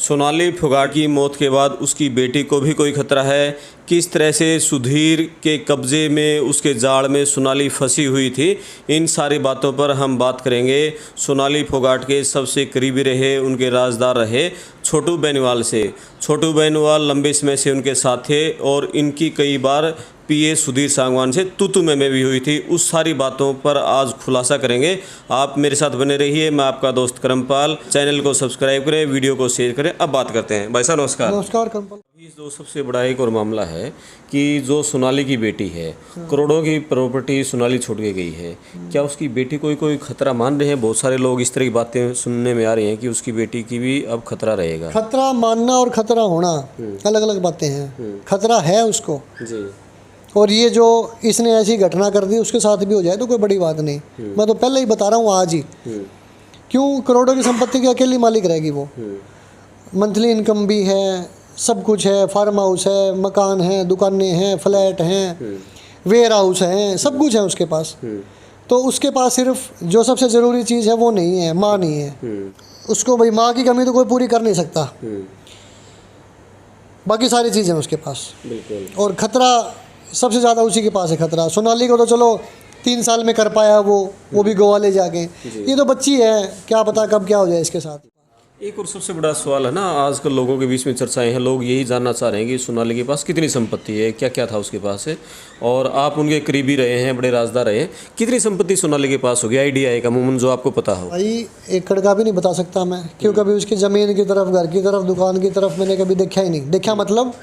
सोनाली फोगाट की मौत के बाद उसकी बेटी को भी कोई खतरा है? किस तरह से सुधीर के कब्ज़े में, उसके जाल में सोनाली फंसी हुई थी? इन सारी बातों पर हम बात करेंगे सोनाली फोगाट के सबसे करीबी रहे, उनके राजदार रहे छोटू बेनीवाल से। छोटू बेनीवाल लंबे समय से उनके साथ थे और इनकी कई बार पीए सुधीर सांगवान से तू में भी हुई थी। उस सारी बातों पर आज खुलासा करेंगे। आप मेरे साथ बने रहिए। मैं आपका दोस्त करमपाल। चैनल को सब्सक्राइब करें, वीडियो को शेयर करें। अब बात करते हैं। भाई साहब नमस्कार। नमस्कार करमपाल। जो सबसे बड़ा एक और मामला है कि जो सोनाली की बेटी है, करोड़ों की प्रॉपर्टी सोनाली छोड़ के गई है, क्या उसकी बेटी को कोई खतरा मान रहे हैं? बहुत सारे लोग इस तरह की बातें सुनने में आ रही हैं कि उसकी बेटी की भी अब खतरा रहेगा। खतरा मानना और खतरा होना अलग अलग बातें हैं। खतरा है उसको जी। और ये जो इसने ऐसी घटना कर दी उसके साथ भी हो जाए तो कोई बड़ी बात नहीं। मैं तो पहले ही बता रहा हूँ आज ही। क्यों? करोड़ों की संपत्ति की अकेली मालिक रहेगी वो। मंथली इनकम भी है, सब कुछ है, फार्म हाउस है, मकान है, दुकानें हैं, फ्लैट हैं, वेयर हाउस हैं, सब कुछ है उसके पास। तो उसके पास सिर्फ जो सबसे ज़रूरी चीज़ है वो नहीं है, माँ नहीं है। उसको भाई माँ की कमी तो कोई पूरी कर नहीं सकता। बाकी सारी चीज़ें उसके पास। बिल्कुल। और खतरा सबसे ज़्यादा उसी के पास है खतरा। सोनाली को तो चलो 3 साल में कर पाया वो भी गोवा ले जाके। ये तो बच्ची है, क्या पता कब क्या हो जाए इसके साथ। एक और सबसे बड़ा सवाल है ना, आजकल लोगों के बीच में चर्चाएं हैं। लोग यही जानना चाह रहे हैं कि सोनाली के पास कितनी संपत्ति है, क्या क्या था उसके पास है। और आप उनके करीबी रहे हैं, बड़े राजदार रहे हैं, कितनी संपत्ति सोनाली के पास होगी? आइडिया है अमूमन जो आपको पता हो? भाई एकड़ का भी नहीं बता सकता मैं, क्यों कभी उसकी ज़मीन की तरफ, घर की तरफ, दुकान की तरफ मैंने कभी देखा ही नहीं। देखा मतलब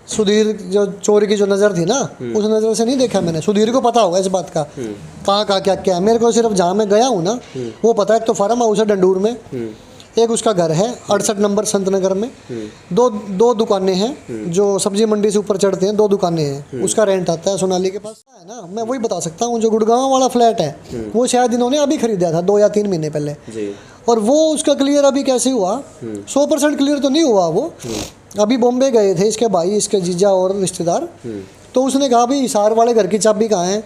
सुधीर जो चोर की जो नज़र थी ना, उस नज़र से नहीं देखा मैंने। सुधीर को पता होगा इस बात का, कहाँ कहाँ क्या क्या है। मेरे को सिर्फ जहाँ मैं गया हूँ ना वो पता है। एक तो फार्म हाउस है डंडूर में, एक उसका घर है 68 नंबर संतनगर में। दो दुकानें हैं जो सब्जी मंडी से ऊपर चढ़ते हैं, 2 दुकानें हैं। उसका रेंट आता है सोनाली के पास है ना। मैं वही बता सकता हूँ। जो गुड़गांव वाला फ्लैट है वो शायद इन्होंने अभी खरीदा था 2 या 3 महीने पहले। और वो उसका क्लियर अभी कैसे हुआ? 100% क्लियर तो नहीं हुआ वो। अभी बॉम्बे गए थे इसके भाई, इसके जीजा और रिश्तेदार। तो उसने कहा भाई हिसार वाले घर की चाबी कहाँ है?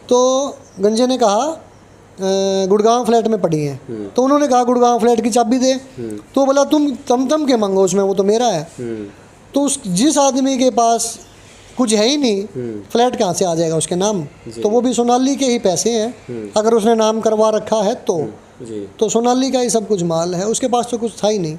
तो गंजे ने कहा गुड़गांव फ्लैट में पड़ी है। तो उन्होंने कहा गुड़गांव फ्लैट की चाबी दे। तो बोला तुम के मांगो, उसमें वो तो मेरा है। तो उस जिस आदमी के पास कुछ है ही नहीं, फ्लैट कहाँ से आ जाएगा उसके नाम? तो वो भी सोनाली के ही पैसे हैं। अगर उसने नाम करवा रखा है तो सोनाली का ही सब कुछ माल है, उसके पास तो कुछ था ही नहीं।